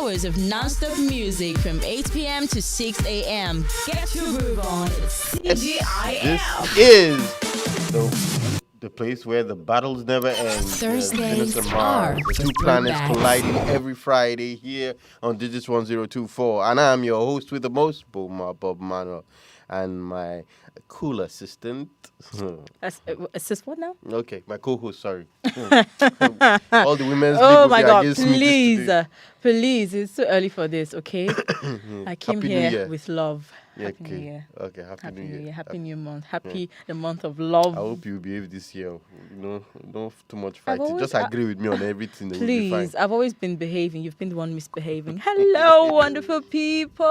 hours of non-stop music from 8 p.m. to 6 a.m. Get your groove on. CGIM. This is the place where the battles never end. Thursdays Venus and are Mars, the for two planets throwbacks. colliding every Friday here on Digits 1024. And I'm your host with the most, Boma, Bob Manuel, and my cool assistant. Assist what now? Okay, my co-host, sorry. All the women's Oh league my will be God, against me please, this today. please, it's too early for this, okay? I came Happy New here Year. with love. Yeah, Happy New Year. Okay, happy New Year. Happy New Month. Happy the month of love. I hope you behave this year. No too much I've fighting. always- Just agree with me on everything. Then we'll be fine. Please, I've always been behaving. You've been the one misbehaving. Hello, wonderful people.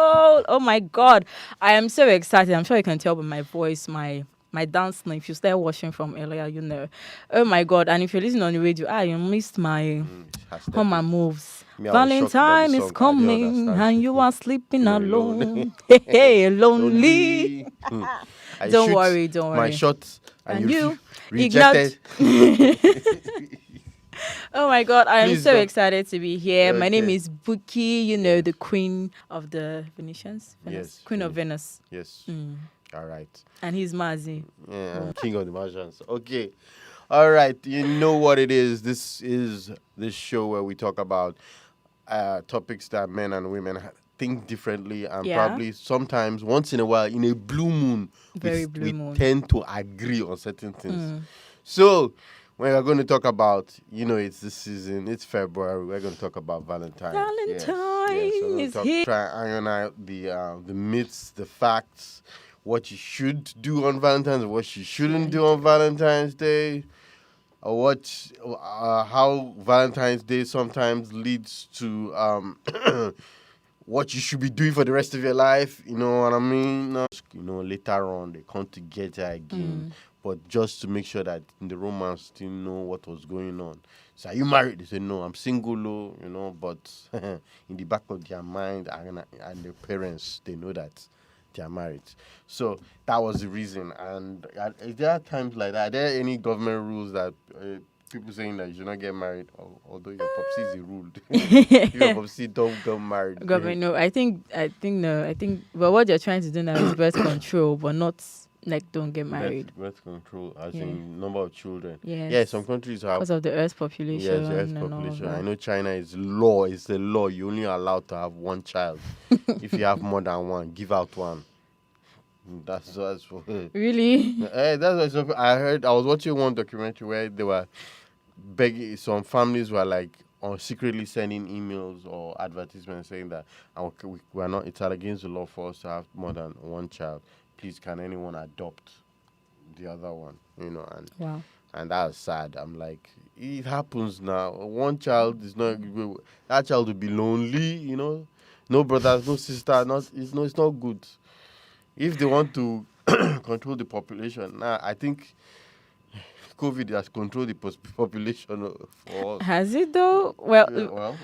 Oh my God. I am so excited. I'm sure you can tell by my voice, my dance now. If you start watching from earlier, you know. Oh my God. And if you're listening on the radio, you missed my Homer moves. Me, I was shocked about Valentine the is song. I didn't coming understand. and you are sleeping Alone. alone. Hey, lonely. I Don't shoot worry. My shot And you rejected. Oh my God, I am Please so don't. excited to be here. My name Okay. is Bukky, you know, the queen of the Venetians. Yes, Queen of Venice. Yes. Mm. All right. And he's Mazi. Yeah. King of the Martians. Okay. All right. You know what it is. This is this show where we talk about topics that men and women think differently, and Yeah. probably sometimes once in a while, in a blue moon, Very we, blue we moon. tend to agree on certain things. So we are going to talk about, it's this season, it's February. We're going to talk about Valentine's. Valentine So we're is going here. to try and iron out the myths, the facts, what you should do on Valentine's, what you shouldn't do on Valentine's Day, or how Valentine's Day sometimes leads to what you should be doing for the rest of your life. You know what I mean? Later on they come together again. But just to make sure that in the romance still know what was going on. So are you married? They say, no, I'm single, but in the back of their mind and their parents, they know that they are married. So that was the reason. And is there times like that? Are there any government rules that people saying that you should not get married, although your popsy is ruled? Your popsy don't get married. Government, no, I think, well, what they're trying to do now is birth control, but not like don't get married. Birth control, as in number of children. Yes. Yeah, some countries have. Because of the Earth's population. Yes, Earth and all of population. that. I know China is law. It's the law. You're only allowed to have one child. If you have more than one, give out one. That's what. Really? That's what I was watching one documentary where they were begging. Some families were like secretly sending emails or advertisements saying that we are not. It's against the law for us to have more than one child. Please, can anyone adopt the other one? And Wow. and that's sad. I'm like, it happens now. One child is not. That child will be lonely. No brothers, no sister. It's not good. If they want to control the population, now I think COVID has controlled the population for us. Has it though? Well, Yeah, well,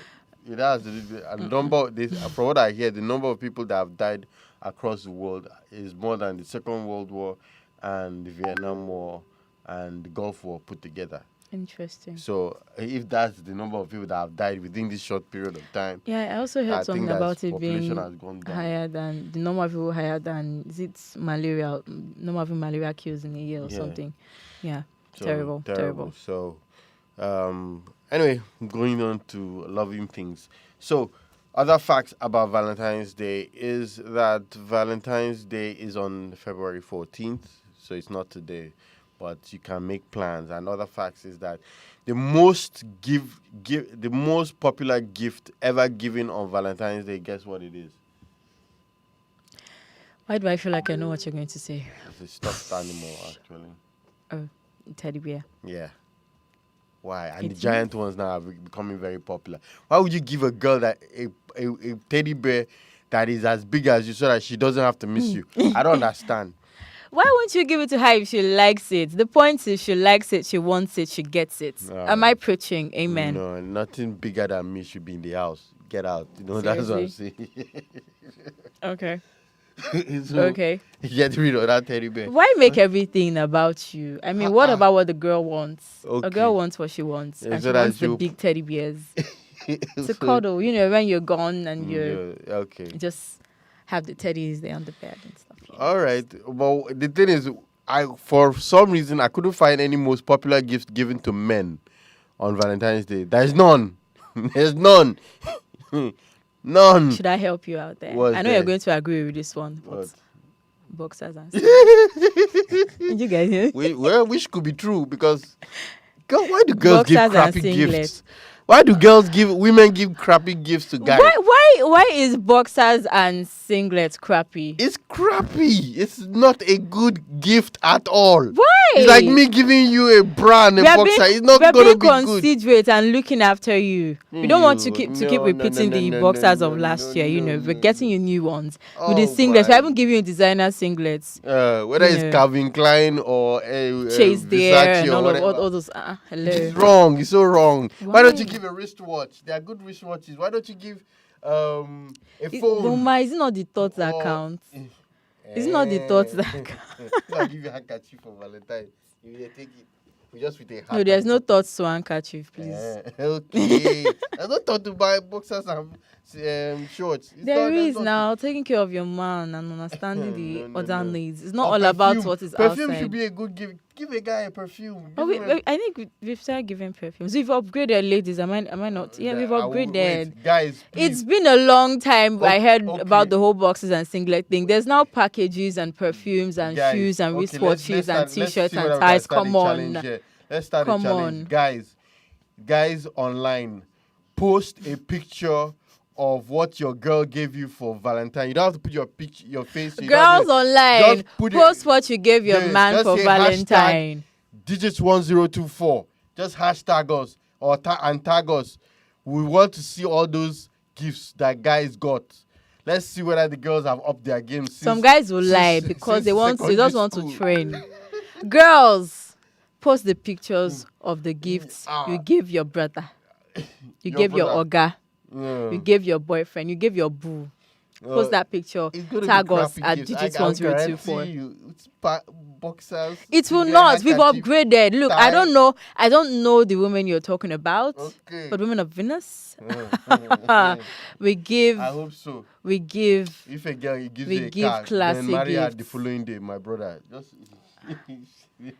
it has. From what I hear, the number of people that have died across the world is more than the Second World War and the Vietnam War and the Gulf War put together. interesting. So if that's the number of people that have died within this short period of time, Yeah, I also heard I something think about that it population being has gone down. higher than the number of people higher than is it malaria? Number of malaria kills in a year or Yeah. something. Yeah, So, terrible. So, anyway, going on to loving things. So, other facts about Valentine's Day is that Valentine's Day is on February 14th, so it's not today, but you can make plans. And other facts is that the most the most popular gift ever given on Valentine's Day, guess what it is? Why do I feel like I know what you're going to say? It's a stuffed animal, actually. Oh, teddy bear. Yeah. Why? And the It's giant ones now are becoming very popular. Why would you give a girl that a teddy bear that is as big as you so that she doesn't have to miss you? I don't understand. Why won't you give it to her if she likes it? The point is she likes it, she wants it, she gets it. Am I preaching? Amen. No, nothing bigger than me should be in the house. Get out. That's what I'm saying. Okay. So, Okay. Get rid of that teddy bear. Why make everything about you? I mean, what about what the girl wants? Okay. A girl wants what she wants, Yeah, and so she that wants the you- big teddy bears. To cuddle, when you're gone and you're yeah, okay. just have the teddies there on the bed and stuff. Yeah. All right. Well, the thing is, for some reason I couldn't find any most popular gift given to men on Valentine's Day. There's none. There's none. None. Should I help you out there? What's I know that? you're going to agree with this one, but What? boxers and stuff. Did you guys hear? Well, which could be true because why do girls give Boxers and crappy singlet. gifts? Why do women give crappy gifts to guys? Why is boxers and singlets crappy? It's crappy. It's not a good gift at all. Why? It's like me giving you a bra and a boxer. It's not going to being be good. considerate and looking after you. We don't want to keep No, repeating no, the no, boxers no, of no, last no, year. no, We're no. getting you new ones with Oh, the singlets. We're my. even giving you designer singlets. Whether You it's know. Calvin Klein or Chase there Versace and or all whatever. those. Hello. It's wrong. It's so wrong. Why don't you Why? give a wristwatch? There are good wristwatches. Why don't you give a phone? Boma, is it not the thoughts that Or- count? It's not the thoughts that count. I'll give you a handkerchief for Valentine. You will take it. We just with a hat. No, there's no thoughts to handkerchief, please. Okay. There's no thought to buy boxers and shorts. There is now taking care of your man and understanding the No, other no. needs. It's not all about what is Perfume outside. should be a good gift. Give a guy a perfume. Oh, I think we've started giving perfumes. We've upgraded, ladies. Am I not? Yeah, we've upgraded. Wait, guys, It's please. been a long time. I heard okay. about the whole boxes and singlet thing. There's now packages and perfumes and Guys, shoes and okay, wristwatches and let's t-shirts see and whether we can ties. start Come a on. challenge here. Let's start Come a challenge. on. Guys online, post a picture of what your girl gave you for Valentine. You don't have to put your face. You don't have Girls to- online, just put it- post what you gave your Yes, man just for say Valentine. digits 1024. Just hashtag us or tag us. We want to see all those gifts that guys got. Let's see whether the girls have upped their game. Some guys will lie because they just want to train. Girls, post the pictures of the gifts you gave your brother. You gave your brother. oga. You gave your boyfriend. You gave your boo. Post that picture. It's gonna Tag be us crappy at gifts. digits I'll 1024. guarantee you, it's boxers. It will singlet, not. We've handkerchief. upgraded. Look, I tie. don't know. I don't know the women you're talking about. Okay. But women of Venus, I we give. hope so. We give. If a girl gives We you a give card, classy then marry her the gifts. following day, my brother.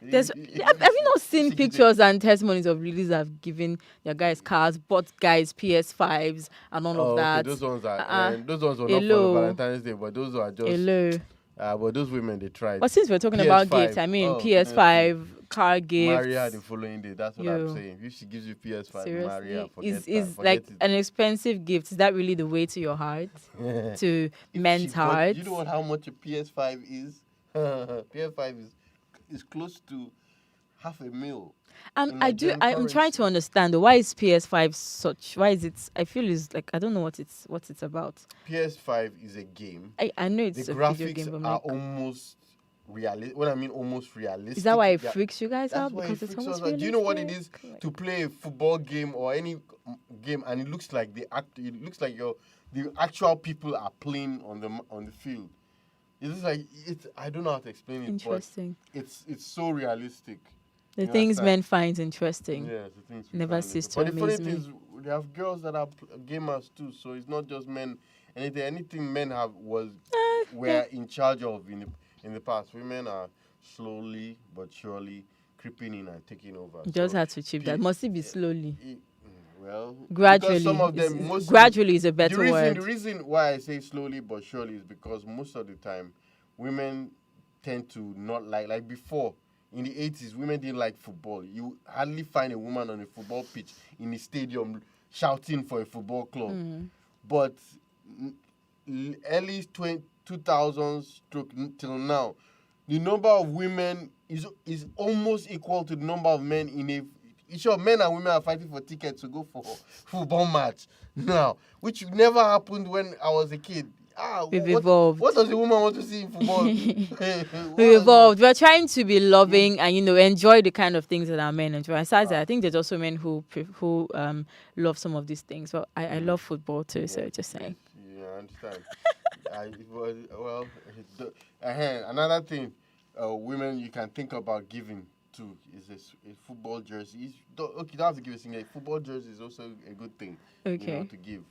Just Have you not seen pictures and testimonies of ladies that have given their guys cars, bought guys PS5s and all of that? Okay, those ones are those ones were not Hello. for Valentine's Day, but those are just Hello. but those women they tried. But since we're talking about PS5. gifts, I mean Oh, PS5, car gifts. Marry her the following day. That's what I'm Yo. saying. If she gives you PS5, marry her. Seriously, Forget is that. like Forget an expensive gift. Is that really the way to your heart, it. to If men's she bought- hearts? You know what? How much a PS5 is? PS5 is close to $500,000. in I Nigerian I'm trying to currency. understand why is PS5 such? Why is it? I feel it's like I don't know what it's about. PS5 is a game. I know it's The a video game, graphics but are like, almost realistic. What I mean, almost realistic. is that why it They are- freaks you guys That's out? why it Because it's freaks us almost out. Do you know what it is realistic? Like- to play a football game or any game, and it looks like it looks like the actual people are playing on the field. It's like I don't know how to explain it. Interesting. But it's so realistic. The You things understand? men find interesting. Yeah, the things we Never find cease interesting. to But the funny amaze thing is, they have girls that are gamers too. So it's not just men. Anything men were in charge of in the past. Women are slowly but surely creeping in and taking over. You just So had to chip that. Must it be slowly? well, Gradually. because some of Is- them, is- most gradually is a better the word. reason why I say slowly but surely is because most of the time, women tend to not like before. In the 80s, women didn't like football. You hardly find a woman on a football pitch in a stadium shouting for a football club. But early 2000s till now, the number of women is almost equal to the number of men in a. Sure, men and women are fighting for tickets to go for football match now, which never happened when I was a kid. We've evolved. What does a woman want to see in football? We evolved. We're trying to be loving and enjoy the kind of things that our men enjoy. Besides that, I think there's also men who love some of these things. Well, I love football too, so just saying. Yeah, I understand. Another thing, women you can think about giving too is a football jersey. Okay, you don't have to give a single. A football jersey is also a good thing. Okay. To give.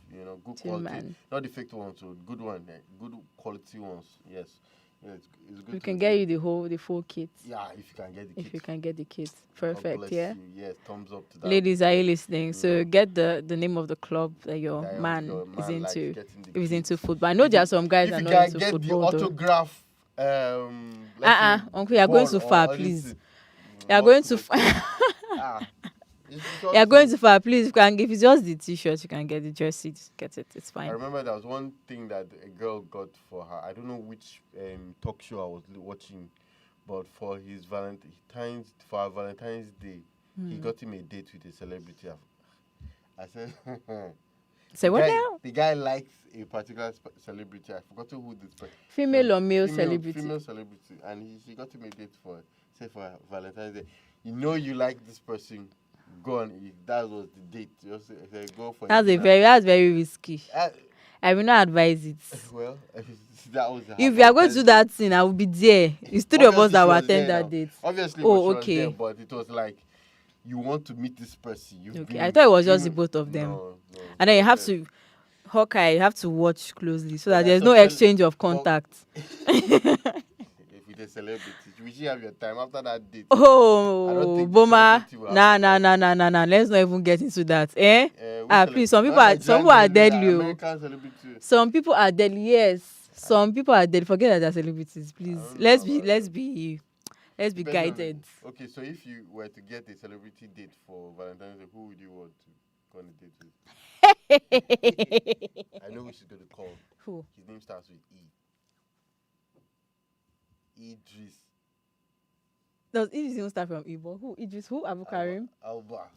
Good To quality, man. not the fake ones, so good one, good quality ones. Yes, it's good. We can get you the full kit. Yeah, if you can get the kit. If you can get the kit. God Perfect, bless yeah. you. Yes, thumbs up to that. Ladies, are you listening? So know. get the name of the club that your That man is likes into. getting the If he's kit. into football. I know there are some guys If that are you not can into get football the though. autograph, let's say Uncle, you are going ball too or far, anything, please. You are going too far. Ah, You are going too far, please. If it's just the t-shirt, you can get the jersey. Just get it. It's I fine. remember there was one thing that a girl got for her. I don't know which talk show I was watching, but for his her Valentine's Day, he got him a date with a celebrity. I said, Say what now? The guy likes a particular celebrity. I forgot who this person. Female or male celebrity? Female celebrity, and she got him a date for Valentine's Day. You like this person. Go on. That was the date. Just go for it. That's very risky. I will not advise it. Well, that was. If you are going to do that thing, I will be there. It's three of us that will attend that date. Obviously, oh, she okay. was there, but it was like you want to meet this person. Okay, I thought it was just the both of them. No, and then you have to, Hawkeye, you have to watch closely so that there's no exchange of contact. If it's a celebrity, you will have your time after that date. Oh, Boma, nah. Let's not even get into that, eh? Please, some people are deadly. Some people are deadly. Yes, some people are deadly. Forget that they're celebrities, please. Let's be guided. Okay, so if you were to get a celebrity date for Valentine's Day, who would you want to go on a date with? I know who she's going to call. Who? His name starts with E. Idris. Does Idris even start from Igbo? Who? Idris who? Abu Karim? Alba.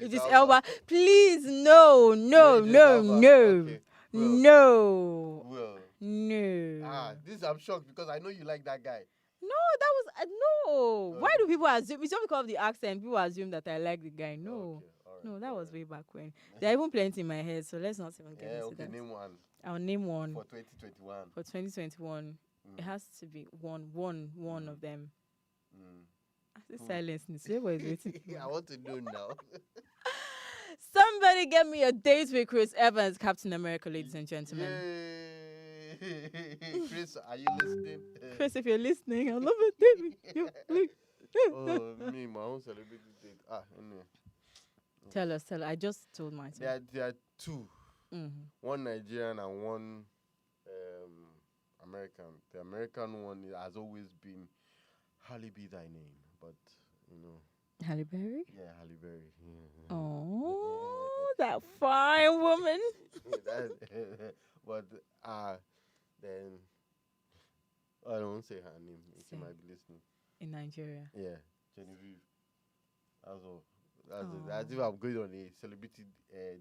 Idris Elba. Please, no. Okay. No. Well. No. This I'm shocked because I know you like that guy. No, that was no. Why do people assume? It's just because of the accent. People assume that I like the guy. No, no, that was way back when. There are even plenty in my head, so let's not even get into that. Name one. I'll name one for 2021. For 2021, it has to be one of them. This silence. I want to know now. Somebody get me a date with Chris Evans, Captain America, ladies and gentlemen. Chris, are you listening? Chris, if you're listening, I love it, baby. Me, my own celebrity date. Anyway. Tell us. I just told myself. There are two. One Nigerian and one American. The American one has always been Halle be thy name, but Halle Berry? Yeah, Halle Berry. Oh, that fine woman. But then I don't say her name. She might be listening. In Nigeria. Yeah, Genevieve. That's all. As if I'm going on a celebrity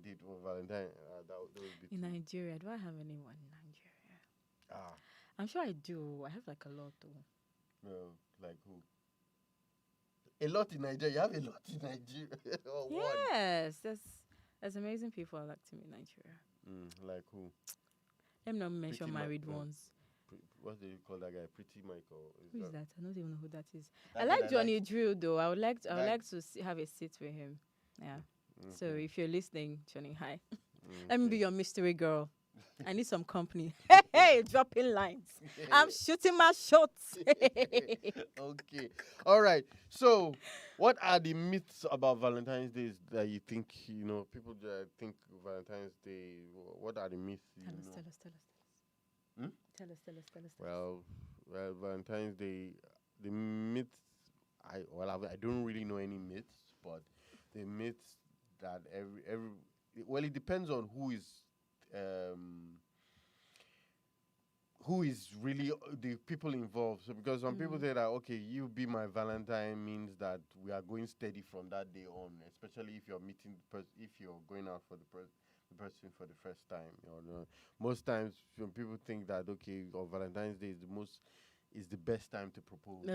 date for Valentine. That would be in Nigeria. Do I have anyone in Nigeria? I'm sure I do. I have like a lot though. Like who? A lot in Nigeria. You have a lot in Nigeria. Yes, there's amazing people I like to meet in Nigeria. Like who? Let me not mention married ones. What do you call that guy? Pretty Michael. Who is that? I don't even know who that is. I like Johnny Drew though. I would like to have a seat with him. Yeah. Okay. So if you're listening, Johnny, hi. Let me be your mystery girl. I need some company. Hey, dropping lines. I'm shooting my shots. Okay. All right. So, what are the myths about Valentine's Day that you think, people that think Valentine's Day, what are the myths? Tell us. Tell us. Well, Valentine's Day, the myths, I don't really know any myths, but the myths that it depends on who is really the people involved. So because some people say that, okay, you be my Valentine means that we are going steady from that day on, especially if you're meeting if you're going out for the person for the first time. Most times when people think that, okay, on Valentine's Day is the best time to propose.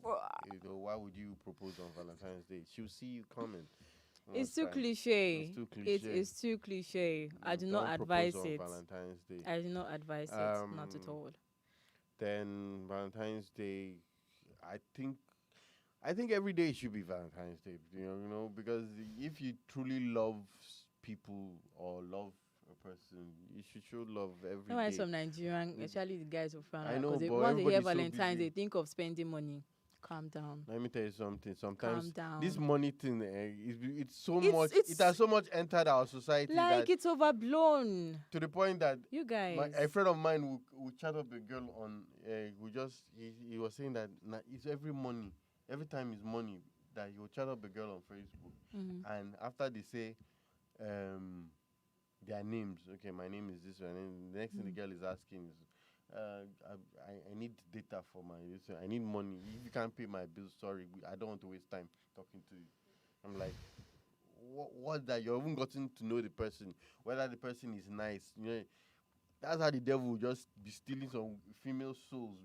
Why would you propose on Valentine's Day? She'll see you coming. It's too cliche. It's too cliche. I do not advise it. Valentine's Day. I do not advise it. Not at all. Then Valentine's Day, I think I think every day should be Valentine's Day. Because if you truly love people or love a person, you should show love every No, why day. some Nigerian, especially the guys who frown I out know, because but once they hear everybody's so Valentine's, busy. they think of spending money. Calm down. Let me tell you something. Calm Sometimes this down. money thing, it's so It's much. It has so much entered our society like that it's overblown. to the point that You a guys. friend of mine will chat up a girl on. He was saying that it's every time is money that he will chat up a girl on Facebook, Mm-hmm. and after they say, um, their names. Okay, my name is this one. And the next thing the girl is asking is, I need data for my. I need money. If you can't pay my bills, sorry, I don't want to waste time talking to you. I'm like, what that you haven't gotten to know the person, whether the person is nice. That's how the devil will just be stealing some female souls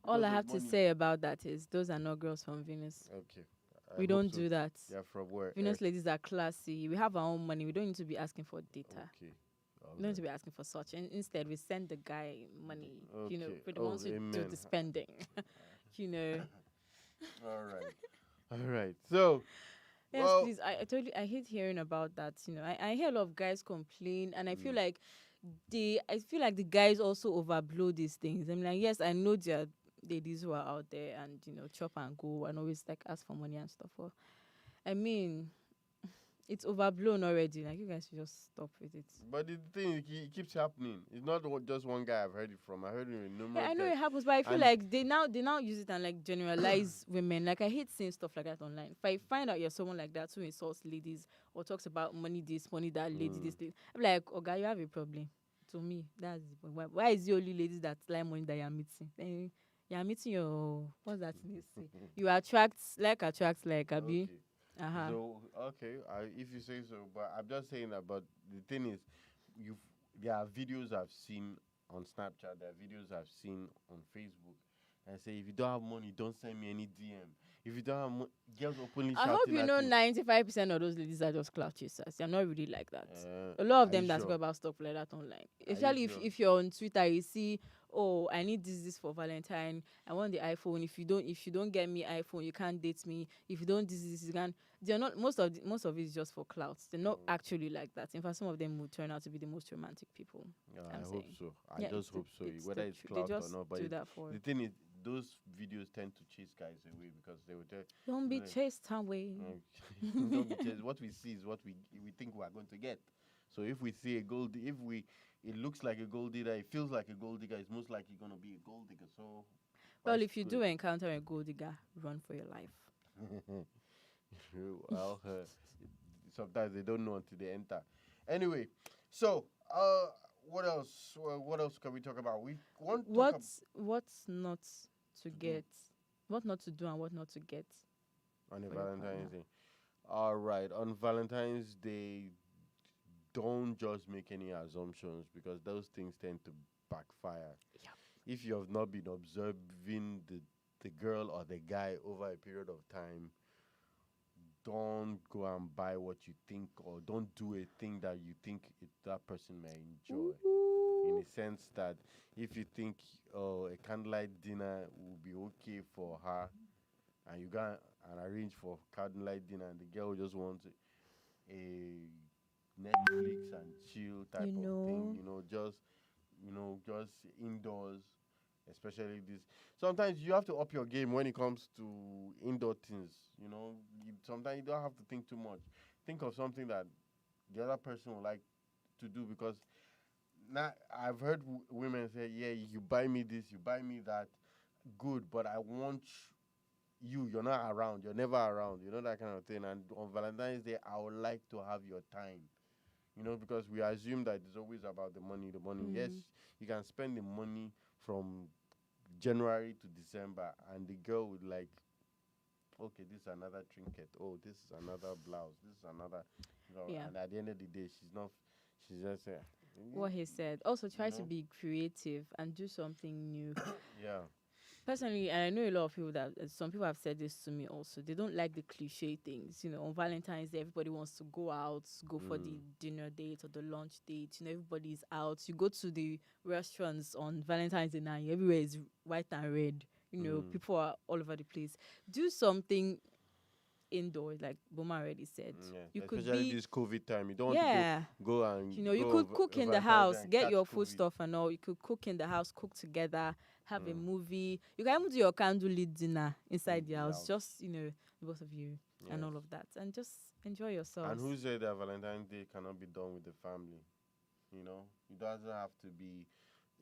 All because I of have to money. say about that is those are not girls from Venus. Okay, I We hope don't so. do that. Yeah, from where? Venus ladies are classy. We have our own money. We don't need to be asking for data. Okay. All We don't need to right. be asking for such. And instead, we send the guy money, Okay. for the Oh, ones who do the amen. spending, you know. All right. All right. So, Yes, well, please. I told you, I hate hearing about that. I hear a lot of guys complain, and I feel mm, like the guys also overblow these things. I'm like, yes, I know there are ladies who are out there and chop and go and always like ask for money and stuff. But I mean, it's overblown already. Like you guys should just stop with it. but the thing it keeps happening. It's not just one guy I've heard it from. I heard it with Yeah, numerous I know guys. it happens, but I feel And like they now use it and like generalize women. Like I hate seeing stuff like that online. If I find out you're someone like that who insults ladies or talks about money this, money that, lady this, lady, I'm like, oh guy, you have a problem. To me, that's the point. Why is it only ladies that like money that you're meeting? Then you're meeting your what's that thing they say? You attracts like Abi. okay. Uh-huh. So okay, if you say so, but I'm just saying that. But the thing is, you there are videos I've seen on Snapchat. There are videos I've seen on Facebook. And say if you don't have money, don't send me any DM. If you don't have girls openly I hope shouting you at know you. 95% of those ladies are just clout chasers. They're not really like that. Uh, A lot of are you them that talk sure? about stuff like that online. Are you Especially if, sure? if you're on Twitter, you see, oh, I need this for Valentine. I want the iPhone. If you don't get me iPhone, you can't date me. If you don't this, you can't. They're not most of it is just for clouts. They're not actually like that. In fact, some of them will turn out to be the most romantic people. Yeah, I I'm hope saying. so. I Yeah, just hope so. it's Whether the it's truth. They clout or just not, but do that for. the thing is, those videos tend to chase guys away because they will tell. Don't be Like, chased away. don't be chased. What we see is what we think we are going to get. So if we see a gold, it looks like a gold digger, it feels like a gold digger, it's most likely going to be a gold digger. So, Well, vice if you do encounter a gold digger, run for your life. well, sometimes they don't know until they enter. Anyway, so what else? What else can we talk about? We want to talk about What's not to to do get, what not to do and what not to get on a for your Valentine's partner. Day. All right, on Valentine's Day, don't just make any assumptions because those things tend to backfire. Yeah. If you have not been observing the girl or the guy over a period of time, don't go and buy what you think or don't do a thing that you think that person may enjoy. In Ooh. a sense that if you think a candlelight dinner will be okay for her and you go and arrange for candlelight dinner and the girl just wants a Netflix and chill You type of thing, know, just indoors, especially this. Sometimes you have to up your game when it comes to indoor things. Sometimes you don't have to think too much. Think of something that the other person would like to do because now I've heard women say, "Yeah, you buy me this, you buy me that, good, but I want you're not around, you're never around, that kind of thing. And on Valentine's Day, I would like to have your time." Because we assume that it's always about the money. The money, mm, yes, you can spend the money from January to December, and the girl would like, okay, this is another trinket. Oh, this is another blouse. This is another, yeah, and at the end of the day, she's not, she's just, what he said. Also, you try to know, be creative and do something new. yeah, Personally, and I know a lot of people that some people have said this to me also. They don't like the cliche things. On Valentine's Day, everybody wants to go out, go for the dinner date or the lunch date. Everybody's out. You go to the restaurants on Valentine's Day night, everywhere is white and red. People are all over the place. Do something indoors, like Boma already said. You could Especially be, this COVID time. You don't want yeah. to go and You go could cook in the Valentine's house, and get catch your food COVID. stuff and all. You could cook in the house, cook together, have a movie. You can even do your candlelit dinner inside the house, just the both of you and all of that, and just enjoy yourselves. And who said that Valentine's Day cannot be done with the family? It doesn't have to be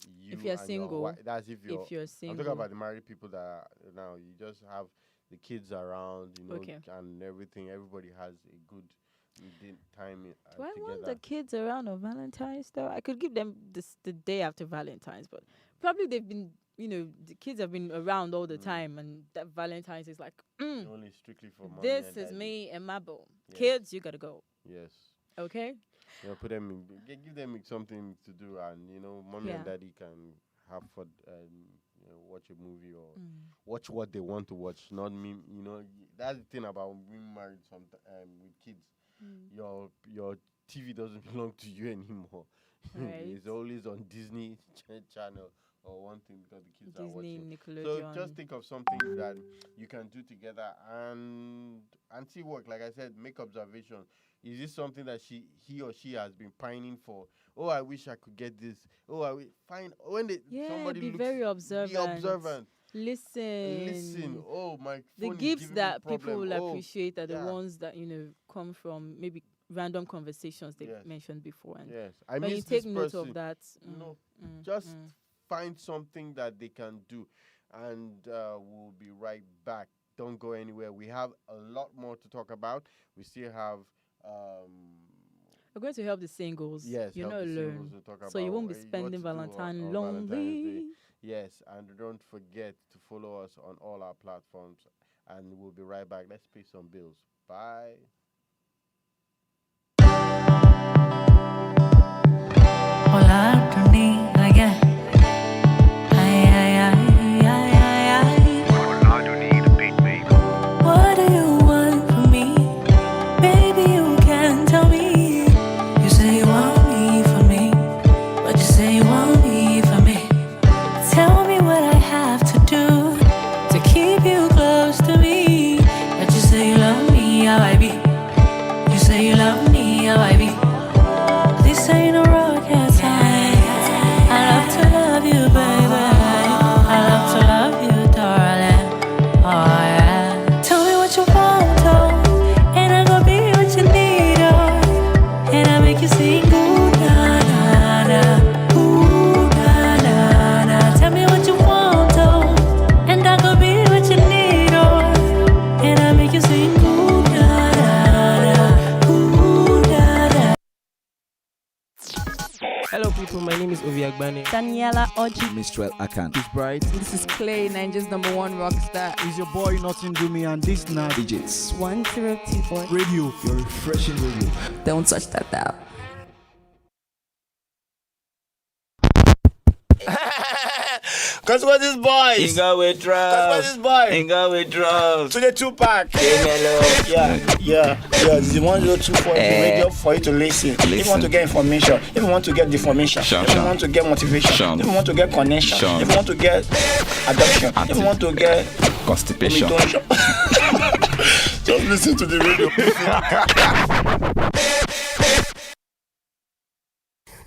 you If you're and single, your wife. That's if you're single. I'm talking about the married people that now you just have the kids around, and everything. Everybody has a good time Do I together. want the kids around on Valentine's though? I could give them the day after Valentine's, but probably they've been, the kids have been around all the time, and that Valentine's is like, only strictly for mommy this and is daddy. me and Mabel. Yes. Kids, you gotta go. Yes. Okay. Put them in, give them something to do, and mommy and daddy can have fun and watch a movie or watch what they want to watch. Not me. That's the thing about being married. With kids, your TV doesn't belong to you anymore. Right. It's always on Disney Channel or one thing because the kids are Disney, watching. Nickelodeon. So just think of something that you can do together and see work. Like I said, make observations. Is this something that he or she has been pining for? Oh, I wish I could get this. Oh, find when somebody be looks, very observant. Be observant. Listen. Oh, my phone the is gifts giving that me problem. people will appreciate are the yeah. ones that come from maybe random conversations they mentioned before. And yes, when you take note of that, just find something that they can do, and we'll be right back. Don't go anywhere. We have a lot more to talk about. We still have. We're going to help the singles. Yes, you're not alone, so you won't be spending Valentine lonely. Yes, and don't forget to follow us on all our platforms, and we'll be right back. Let's pay some bills. Bye. Hola, Tony, again. What do you want from me? Baby, you can tell me. You say you want me for me, but you say you want me for me. Tell me what I have to do to keep you close to me. But you say you love me how I be. You say you love me how I be. This ain't a rocket science. I love to love you, baby. I love to love you, darling. Oh yeah. Tell me what you want, oh, and I gon' be what you need, oh. And I make you sing, ooh na na na, ooh na na na. Tell me what you want, oh, and I gon' be what you need, oh. And I make you sing, ooh na na na, ooh na na. Hello people, my name is Ovi Agbani. Daniela Oji. Mistrel Akan. It's Bright. This is Clay, Nigeria's #1 rock star. It's your boy Nothing Do Me, and this now DJs. 1024 radio, your refreshing radio. Don't touch that dial. Cause what this boys? Inga with drugs. Cause what this boy? Inga with drugs. To the 2-pack. Yeah. This is 1024 radio for you to listen. If you want to get information, if you want to get deformation, if you want to get motivation, if you want to get connection, if you want to get adoption, if you want to get constipation. Just listen to the radio.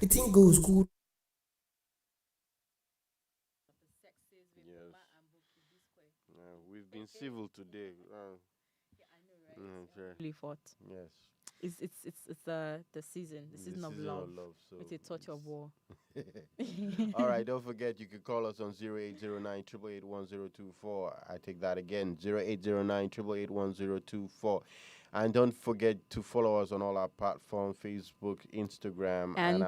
The thing goes good. We've been civil today. Sure. Really fought. Yes. It's the season of love. So with a touch of war. All right, don't forget you can call us on 0809 888 I take that again, 0809 888 And don't forget to follow us on all our platforms, Facebook, Instagram, and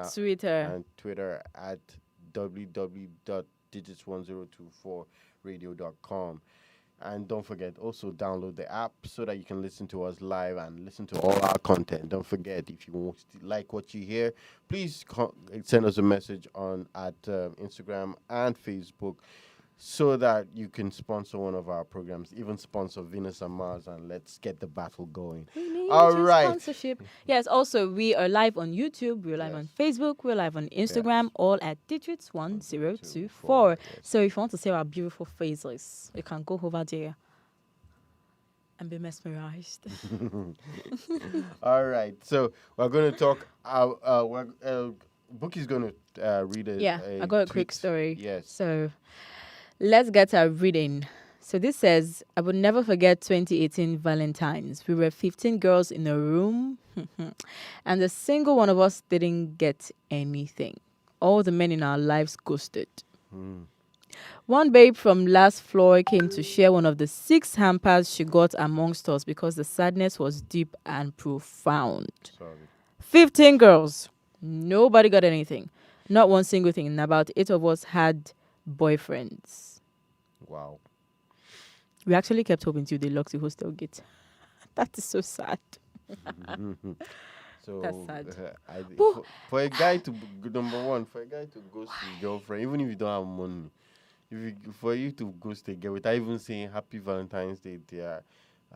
Twitter at www.digits1024radio.com. And don't forget, also download the app so that you can listen to us live and listen to all our content. Don't forget, if you like what you hear, please send us a message at Instagram and Facebook. so that you can sponsor one of our programs, even sponsor Venus and Mars, and let's get the battle going. We need All your right. sponsorship. Yes, also, we are live on YouTube, we're live on Facebook, we're live on Instagram, all at Digits1024. Yes. So if you want to see our beautiful faces, you can go over there and be mesmerized. All right. So we're going to talk. Bukky's going to read it. Yeah, I got a quick story. Yes. So let's get our reading. So this says, I would never forget 2018 Valentine's. We were 15 girls in a room, and a single one of us didn't get anything. All the men in our lives ghosted. One babe from last floor came to share one of the 6 hampers she got amongst us because the sadness was deep and profound. Sorry. 15 girls. Nobody got anything. Not one single thing. And about 8 of us had boyfriends. Wow. We actually kept hoping till they locked the hostel gate. That is so sad. So That's sad. For a guy to number one, for a guy to ghost his girlfriend, even if you don't have money, for you to ghost a girl without even saying Happy Valentine's Day, dear,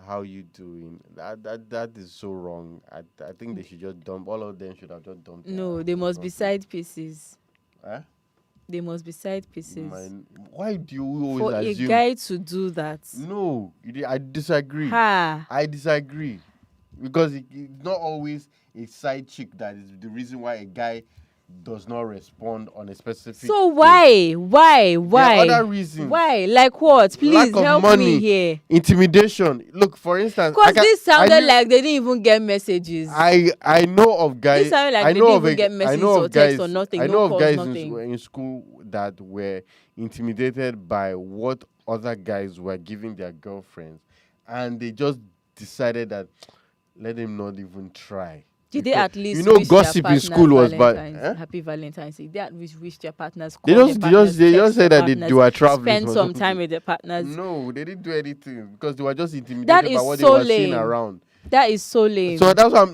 how you doing? That is so wrong. I think they should just dump. All of them should have just dumped. No, they must be side pieces. Huh? They must be side pieces. Why do you always For assume? a guy to do that. No, I disagree. Ha. I disagree. Because it's not always a side chick that is the reason why a guy does not respond on a specific So thing. why? There are other reasons. Why? Like what? Please Lack of help money, me here. intimidation. Look, for instance, Because this sounded like they didn't even get messages. I know of guys. This sounded like I they know didn't of even a- get I messages know of or text guys- or nothing. I No know of calls, guys nothing. in school that were intimidated by what other guys were giving their girlfriends, and they just decided that let them not even try. Did they Because, at least you know, wish their gossip in partners school was bad. Valentine's- Happy Valentine's Day? They at least wish their partners. They call just their partners, they text just said their that they partners, were traveling. spend or some something. time with their partners. No, they didn't do anything because they were just intimidated That by is what so they were seeing lame. around. That is so lame. So that's why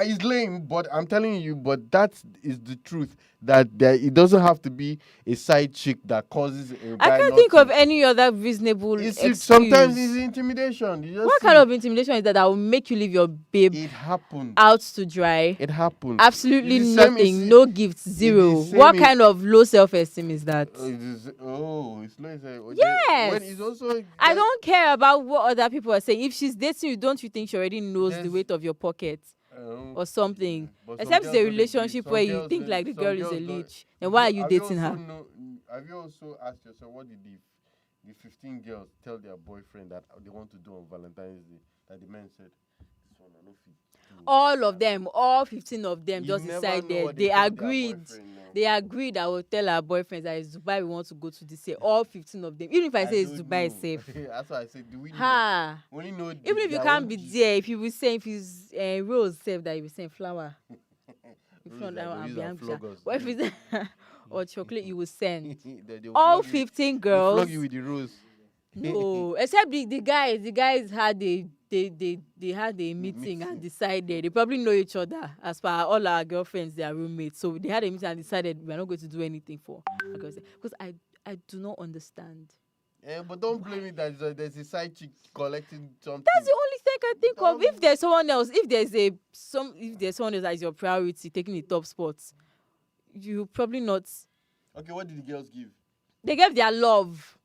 it's lame, but I'm telling you, but that is the truth. That it doesn't have to be a side chick that causes a guy I can't not think to- of any other reasonable excuse. Sometimes it's intimidation. You just What see, kind of intimidation is that will make you leave your babe It happened. out to dry? It happened. Absolutely It's the same- nothing. No gifts. Zero. same What in- kind of low self-esteem is that? It's like Yes. When it's also I don't care about what other people are saying. If she's dating you, don't you think she already knows the There's- weight of your pocket or something? But some Except it's a girls don't agree. relationship Some where you girls think don't- like the some girl is a girls don't- leech. Then why are you Have dating also her? Have you also asked yourself what did the 15 girls tell their boyfriend that they want to do on Valentine's Day? That the men said, "This one I don't fit." All of them, all 15 of them You just never know decided. what They told their agreed. boyfriend now. They agreed I will tell our boyfriends that it's Dubai we want to go to this year. All 15 of them. Even if I say it's don't Dubai know. safe. That's why I said, do we know? Ha. Only know Even if you their can't own be gist. there, if you will say if it's rose safe that you will say flower. If Rose not, that are one the will be reason anxious. flog us. What if it's or chocolate you will send? They'll All flog you- 15 they'll girls. flog you with the rose. No, except the guys had they had a meeting and decided they probably know each other as per all our girlfriends, they are roommates. So they had a meeting and decided we're not going to do anything for our girls. Because I do not understand. Yeah, but don't blame me that there's a side chick collecting something. That's the only thing I think of. If there's someone else, if there's someone else as your priority taking the top spot, you probably not. Okay, what did the girls give? They gave their love.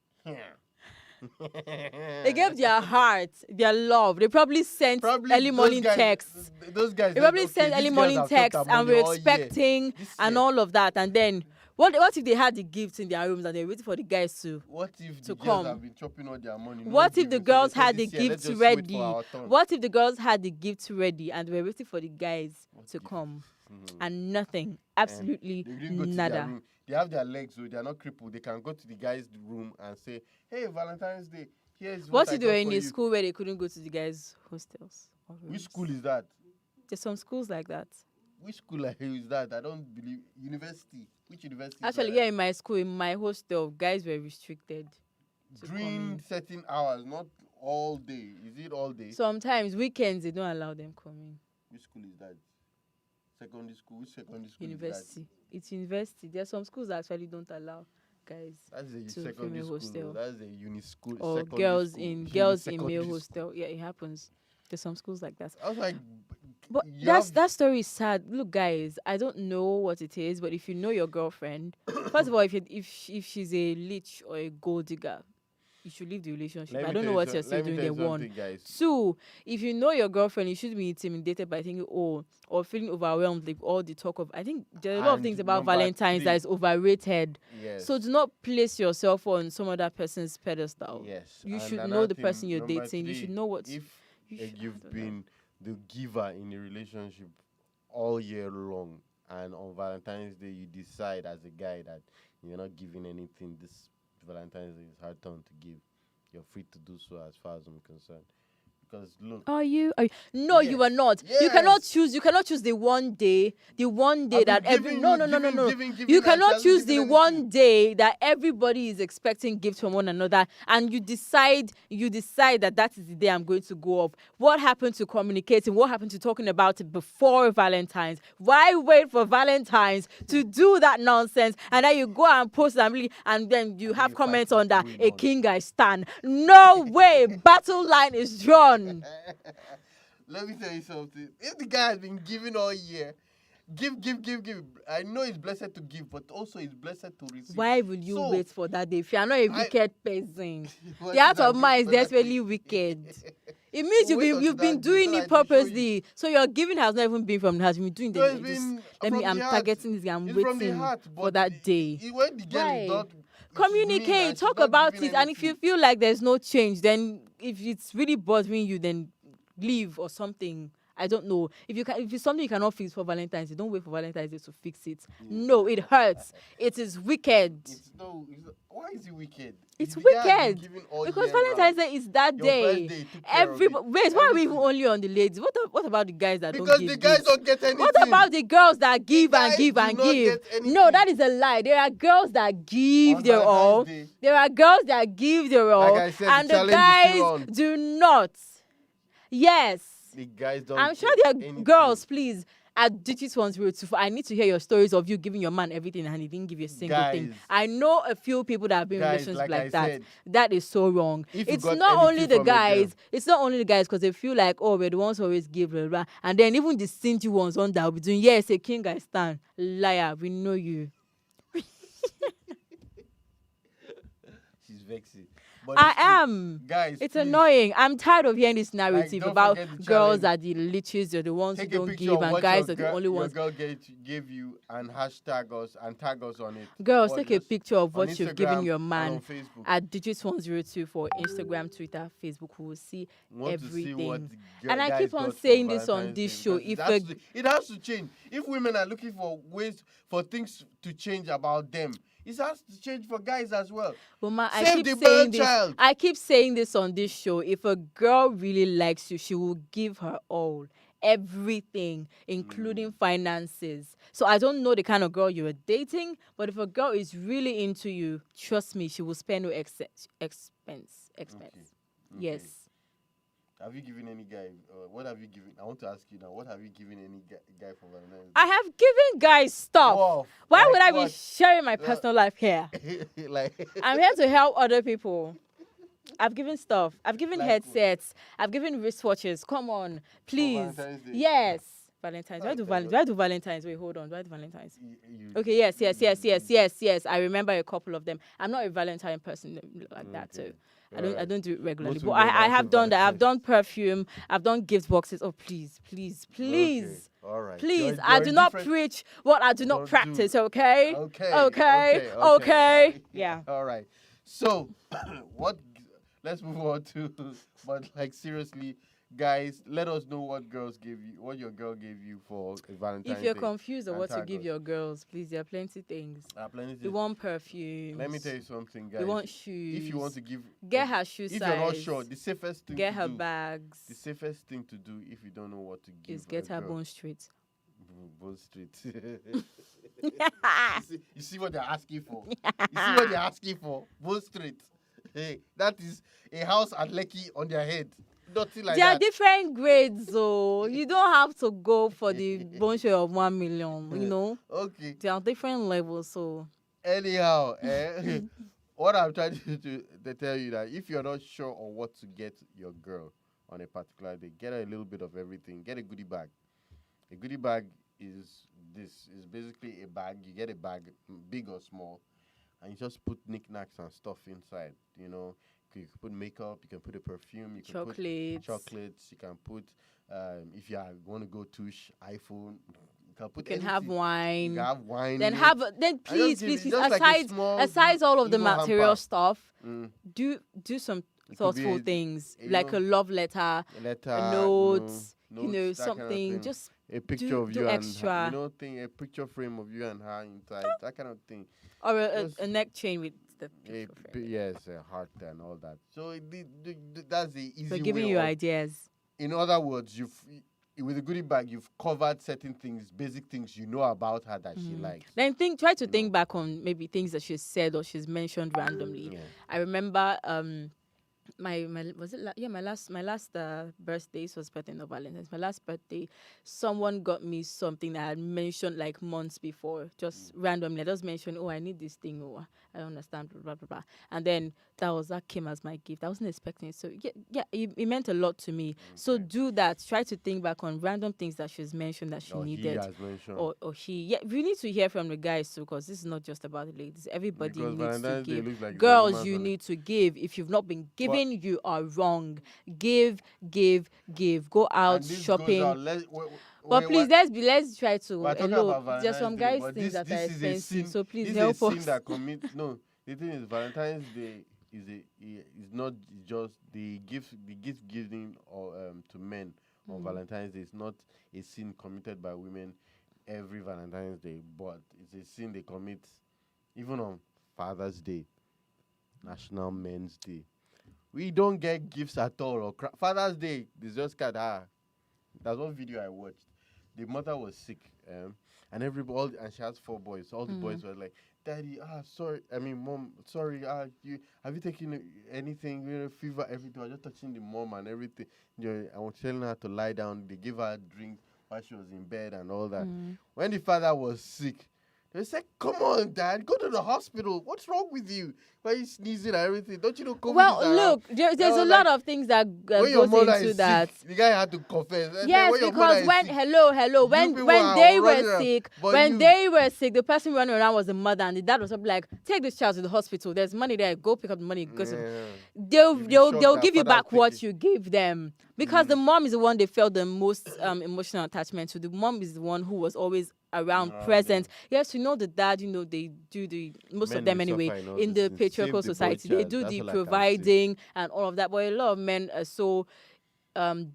They gave their heart, their love. They probably sent early those morning guys- texts. Those guys. They said, probably okay, sent these early girls morning have spent texts their and money we're all year. expecting This and year. all of that. And then what if they had the gifts in their rooms and they're waiting for the guys to? What if to the girls come? have been chopping all their money? no What if giving, the so girls they said had the this year, let's gifts just wait ready? for our turn? What if the girls had the gifts ready and we're waiting for the guys to come and nothing, absolutely They didn't go to their nada? room. They have their legs, so they are not crippled. They can go to the guy's room and say, "Hey, Valentine's Day. Here's What I if they got were in for a you." school where they couldn't go to the guys' hostels? Or Which rooms? school is that? There's some schools like that. Which school is that? I don't believe university. Which university? is Actually, that? yeah, in my school, in my hostel, guys were restricted. to come During in. certain hours, not all day. Is it all day? Sometimes weekends they don't allow them coming. Which school is that? Secondary school. Which secondary school? University. It's university. There are some schools that actually don't allow guys That's a to secondary female school. hostel. That's a uni school. Or secondary girls school, in uni girls in secondary male school. hostel. Yeah, it happens. There's some schools like that. I was like, But you that's have- that story is sad. Look, guys, I don't know what it is, but if you know your girlfriend, first of all, if she's a leech or a gold digger, you should leave the relationship. Let I me don't tell know you what some- you're still let me doing tell there. you One, something, guys. two. If you know your girlfriend, you should be intimidated by thinking, oh, or feeling overwhelmed with all the talk of. I think there are a lot of And things about number Valentine's three. that is overrated. Yes. So do not place yourself on some other person's pedestal. Yes. You and should know another the person thing, you're number dating. You three, should know what. if you should- I you've don't know. been the giver in a relationship all year long, and on Valentine's Day you decide as a guy that you're not giving anything, this Valentine's Day is her turn to give. You're free to do so as far as I'm concerned. Because look, Are you? No, you are Yes. not. You cannot Yes. choose. You cannot choose the one day I've that been every giving no you- no no no giving- no. giving- You and she cannot hasn't choose the given one anything. day that everybody is expecting gifts from one another, and you decide that is the day I'm going to go off. What happened to communicating? What happened to talking about it before Valentine's? Why wait for Valentine's to do that nonsense, and then you go and post and then you have the comments fight is on that going a on. king I stand. No way, battle line is drawn. let me tell you something. If the guy has been giving all year, give. I know it's blessed to give, but also it's blessed to receive. Why will you So, wait for that day if you are not a I- wicked person? what The heart did I of do man is for that desperately day? wicked. It means Wait until you've been that day doing so it I can show you. purposely. So your giving has not even been from the heart. You've been doing No, it's the been let from me. I'm the heart. targeting this. I'm It's from the waiting heart, for but that day. when the girl Why? is not, Communicate, talk about it, and if you feel like there's no change, then if it's really bothering you, then leave or something. I don't know. If it's something you cannot fix for Valentine's Day, don't wait for Valentine's Day to fix it. No, it hurts. It is wicked. Why is it wicked? It's If the guy has been wicked giving all because year Valentine's round, Day is that your day. birthday took care of Everybody, it. wait, why are we even Everything. only on the ladies? What about the guys that Because don't give the guys gifts? don't get anything. What about the girls that give and guys give do and not give? get anything. No, that is a lie. There are girls that give On their all. Valentine's Day. There are girls that give their all, I said, and the the challenge is still guys on. do not. Yes. The guys don't. I'm sure get there are anything. girls, please. At digits 102, I need to hear your stories of you giving your man everything and he didn't give you a single thing. Guys. I know a few people that have been in Guys, relationships like like I that. said, That is so wrong. if you It's got not only anything the from a girl- guys. It's not only the guys because they feel like, oh, we're the ones who always give, blah, blah, blah. And then even the stingy ones on that will be doing, yes, a king I stand. Liar, we know you. She's vexing. But I it's true. am. Guys, It's please, annoying. I'm tired of hearing this narrative don't about forget the girls challenge. are the leeches, they're the ones who Take a don't picture give, of and what guys your are the girl- only ones. Your girl gave you and hashtag us and tag us on it. Girls, Or take a just picture of on what you've given Instagram your and man on Facebook. at digits102 for Instagram, Twitter, Facebook. We will see Want to see what everything. the And I guys keep on got for saying this on Valentine's this Day, show. because If it has to change. If women are looking for ways for things to change about them, it has to change for guys as well. Boma, I Save keep the saying bird this. child. I keep saying this on this show. If a girl really likes you, she will give her all, everything, including finances. So I don't know the kind of girl you are dating, but if a girl is really into you, trust me, she will spare no expense. Okay. Yes. Have you given any guy? What have you given? I want to ask you now. What have you given any guy for Valentine's Day? I have given guys stuff. Wow, Why like would I be what? sharing my personal life here? Like I'm here to help other people. I've given stuff. I've given Like headsets. I've given wristwatches. Come on, please. Valentine's Day? Yes. Valentine's. Do I do Valentine's? Wait, hold on. Do I do Valentine's? Okay, yes. I remember a couple of them. I'm not a Valentine person like that, so I don't do it regularly. Most But women I are have into done that. I've Valentine's. done perfume. I've done gift boxes. Oh, please. Okay, all right. Please, You're I a do not different- preach what I do not Don't practice, do. okay? Okay. Okay. Yeah. All right. So, let's move on to, but like seriously, guys, let us know what your girl gave you for Valentine's If you're Day. confused on and what to tag give us. your girls, please, there are plenty things. Plenty They want perfume. Let me tell you something, guys. They want shoes. If you want to give, Get her shoe if size. you're not sure, the safest thing Get to her do, bags. the safest thing to do if you don't know what to give Is get a her girl, bone straight. Bone Street. You see what they're asking for. You see what they're asking for. Bone Street. Hey, that is a house at Lekki on their head. Nothing like There are that. different grades, so you don't have to go for the bone straight of 1 million. You know, Okay. there are different levels. So Anyhow, what I'm trying to tell you that if you're not sure on what to get your girl on a particular day, get her a little bit of everything. Get a goodie bag. A goodie bag is basically a bag. You get a bag, big or small, and you just put knickknacks and stuff inside. You know, you can put makeup, you can put a perfume, you can put chocolates, you can put if you want to go touche iPhone. You can have wine. You can have wine. Then please, aside all of the material stuff, do some thoughtful things like a love letter, a note, something. Kind of just a picture of you extra. and her, a picture frame of you and her inside, that kind of thing, or a neck chain with the picture frame. Yes, a heart and all that. So that's the easy way. We're giving you ideas. In other words, with a goodie bag, you've covered certain things, basic things you know about her that she likes. Then try to think back on maybe things that she's said or she's mentioned randomly. Yeah. I remember my last birthday, so it was birthday, no Valentine's. My last birthday, someone got me something that I had mentioned like months before, just randomly. I just mentioned, I need this thing, I don't understand, blah blah blah. And then that came as my gift. I wasn't expecting it. So it meant a lot to me. Okay. So do that. Try to think back on random things that she's mentioned that she needed. He has mentioned. Or he. Yeah, we need to hear from the guys too, because this is not just about the ladies. Everybody needs to give. Like girls, you need to give. If you've not been giving, you are wrong. Give. Go out shopping. But please, let's try to. There's some guys things that are expensive, so please help us. The thing is, Valentine's Day is not just the gift giving or to men on Valentine's Day is not a sin committed by women every Valentine's Day, but it's a sin they commit even on Father's Day, National Men's Day. We don't get gifts at all. Or Father's Day, it's just that's one video I watched. The mother was sick, and she has 4 boys. All the boys were like, "Daddy, sorry. I mean, Mom, sorry. Have you taken anything? Fever, everything. I was just touching the mom and everything. I was telling her to lie down. They gave her a drink while she was in bed and all that. When the father was sick, they said, "Come on, Dad, go to the hospital. What's wrong with you? Why are you sneezing and everything? Don't you know COVID Well, is around?" look, there's a lot of things that goes into that. Sick, the guy had to confess. Yes, because when they were sick, the person running around was the mother, and the dad was like, "Take this child to the hospital. There's money there. Go pick up the money." They'll give you back what you give them, because the mom is the one they felt the most emotional attachment to. The mom is the one who was always around, present. Yes, you know the dad, they do most of them anyway in the patriarchal society. They do the providing and all of that. But a lot of men are so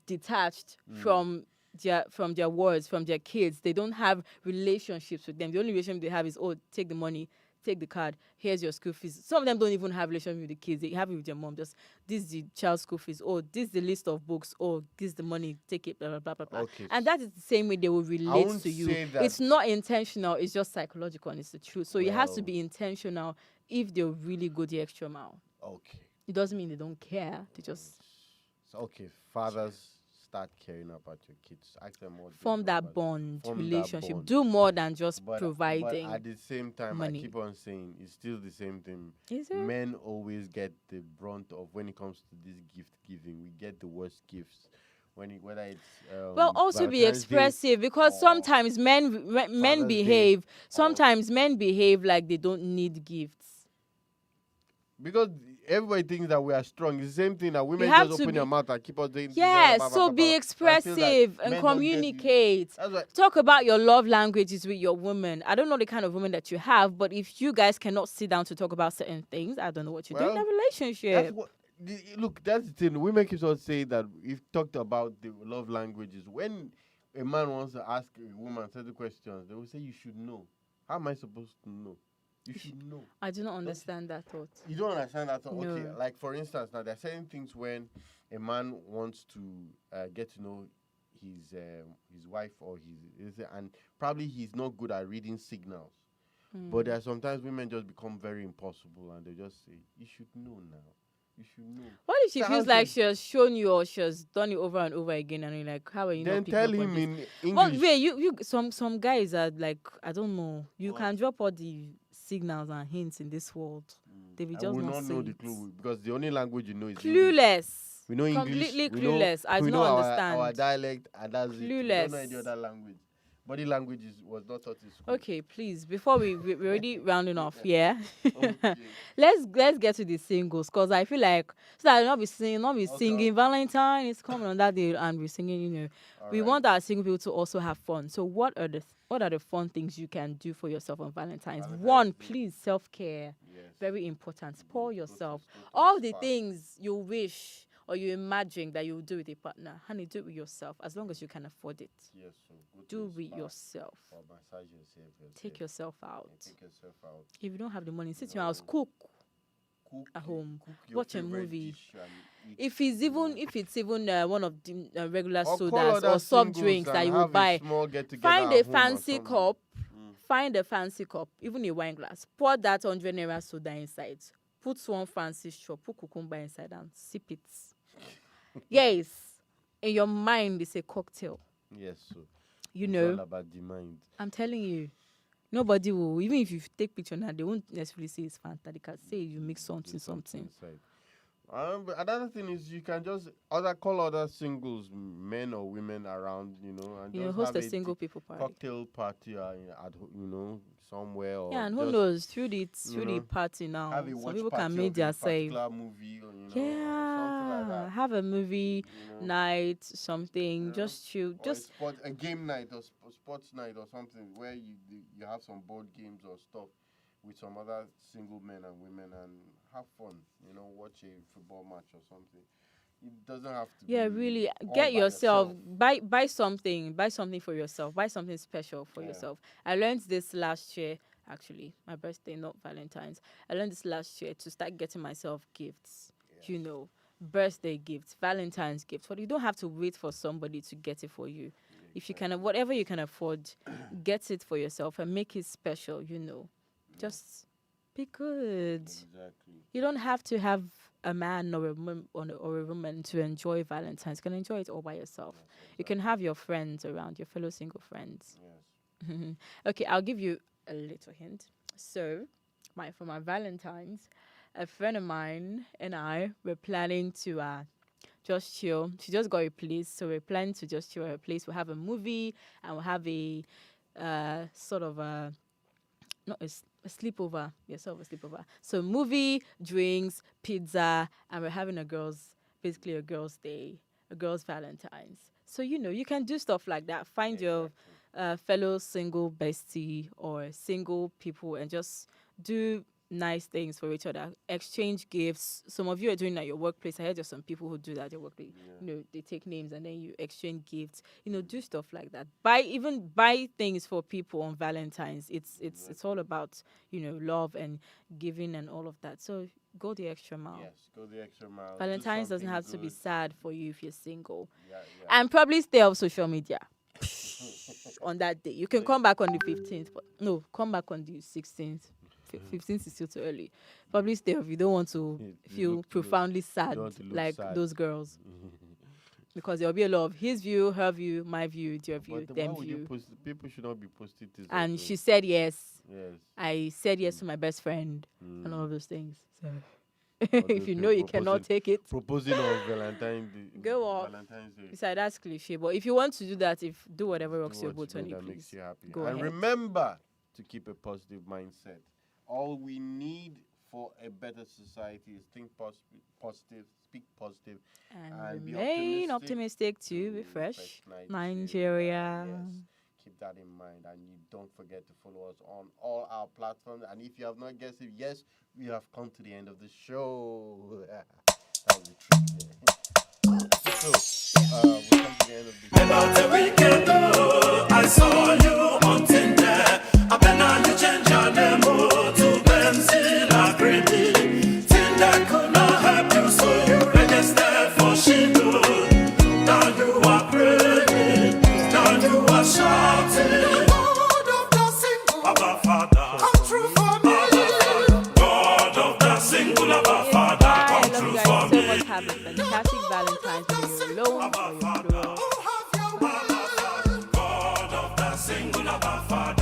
detached from their words, from their kids. They don't have relationships with them. The only relationship they have is, take the money, take the card, here's your school fees. Some of them don't even have relationship with the kids. They have it with your mom. Just, this is the child's school fees. This is the list of books. This is the money. Take it, blah, blah, blah, blah, blah. Okay. And that is the same way they will relate to you. It's not intentional. It's just psychological, and it's the truth. So it has to be intentional if they'll really go the extra mile. Okay. It doesn't mean they don't care. They just... fathers, start caring about your kids. Ask them more. Form that bond, relationship. Do more than just providing. But at the same time, money. I keep on saying it's still the same thing. Is it? Men always get the brunt of when it comes to this gift giving. We get the worst gifts. Whether it's also be expressive, because sometimes men behave. Sometimes men behave like they don't need gifts. Because everybody thinks that we are strong. It's the same thing that women just open their mouth and keep on doing. Yes, so be expressive and communicate. Talk about your love languages with your woman. I don't know the kind of woman that you have, but if you guys cannot sit down to talk about certain things, I don't know what you're doing in a relationship. That's the thing. Women keep on saying that we've talked about the love languages. When a man wants to ask a woman certain questions, they will say, "You should know." How am I supposed to know? You should know. I do not understand that thought. You don't understand that thought? No. Okay, like for instance, now there are certain things when a man wants to get to know his wife or and probably he's not good at reading signals. But there are sometimes women just become very impossible and they just say, "You should know now. You should know." What if she feels like she has shown you or she has done it over and over again, and you're like, "How are you?" Then not tell picking up him on in this? English. But wait, some guys are like, I don't know. You can drop all the signals and hints in this world. They will I just will not not say know the it. clue because the only language you know is English. Clueless. We know English. Completely we know- clueless. I we do know not our, understand. our dialect, and that's it. We don't know any Clueless. other language. Body language was not taught in school. Okay, please. Before we're already rounding off, yeah. Okay. let's get to the singles, because I feel like so that I'll not be Okay. singing Valentine is coming on that day and we're singing. We right. want our single people to also have fun. So what are the fun things you can do for yourself on Valentine's? One, please, self-care. Yes. Very important. Spoil yourself. go to All the spa. things you wish or you imagine that you do with a partner, honey, do it with yourself as long as you can afford it. Yes, so go to Do the with spa yourself. or massage yourself. Take yourself out. Take yourself out. If you don't have the money, sit in your house, cook Cook at home, cook your watch a favorite movie. dish and eat. If it's even one of the regular Or call sodas other or soft singles drinks and that you have will buy, a small get-together find at a home or fancy something. cup. Find a fancy cup, even a wine glass. Pour that 100 naira soda inside. Put one fancy straw. Put cucumber inside and sip it. Yes, in your mind, it's a cocktail. Yes, so You it's know, all about the mind. I'm telling you. Nobody will, even if you take picture now, they won't necessarily say it's Fanta. They can say you mix something. Inside. But another thing is you can just call other singles, men or women around, and just Host have a single people party. cocktail party, somewhere. Or Yeah, and who just knows, through the know, party now, have a some watch people party can of meet a their particular movie, or, something like Yeah, that. have a movie night, something, Yeah. just chill, Or just a game night or sports night or something where you have some board games or stuff with some other single men and women and have fun. Watch a football match or something. It doesn't have to. yeah, be really all get by yourself buy something for yourself, buy something special for Yeah. yourself. I learned this last year, actually, my birthday, not Valentine's. I learned this last year to start getting myself gifts. Birthday gifts, Valentine's gifts. But you don't have to wait for somebody to get it for you. If you can, whatever you can afford, get it for yourself and make it special. Just be good. Exactly. You don't have to have a man or a woman to enjoy Valentine's. You can enjoy it all by yourself. You can have your friends around, your fellow single friends. Yes. Okay, I'll give you a little hint. So, for my Valentine's, a friend of mine and I were planning to just chill. She just got a place, so we're planning to just chill at her place. We'll have a movie and we'll have a sort of a not a sleepover. Yeah, sort of a sleepover. So movie, drinks, pizza, and we're having basically a girls' day, a girls' Valentine's. So you can do stuff like that. Find your fellow single bestie or single people and just do nice things for each other. Exchange gifts. Some of you are doing that at your workplace. I heard there's some people who do that at your workplace. They take names and then you exchange gifts. Do stuff like that. Buy things for people on Valentine's. It's all about love and giving and all of that. So go the extra mile. Yes, go the extra mile. Do Valentine's doesn't something have to be good. sad for you if you're single. Yeah. And probably stay off social media on that day. You can come back on the 15th, but no, come back on the 16th. 15th is still too early. Probably stay off. You don't want to feel profoundly sad don't want to look like sad. those girls. Because there'll be a lot of his view, her view, my view, their view, But them why would you view. post? People should not be posting this. And also. she said yes. Yes. I said yes to my best friend and all of those things. So those if you know you cannot take it, Proposing on Valentine's Day. Go off. Valentine's Day. besides that's cliche. But if you want to do that, do whatever rocks Do your what boat, honey, that please. makes you happy. Go and ahead. remember to keep a positive mindset. All we need for a better society is think positive, speak positive, And be remain optimistic to refresh Nigeria. Yes. Keep that in mind, and you don't forget to follow us on all our platforms. And if you have not guessed it, yes, we have come to the end of the show. That was the trick. So, we'll come to the end of the show. About a week ago, I saw you on Tinder. I better you change your name to Benzilla Creepy. Tinder could not help you, so you registered for Shindo. Now you are praying, now you are shouting. God of the single, Abba Father, come true for me. God of the single, Abba Father, I come love true you guys for so me. much. Have a fantastic Valentine's Day. You're alone or you're plural. God of the single, Abba Father.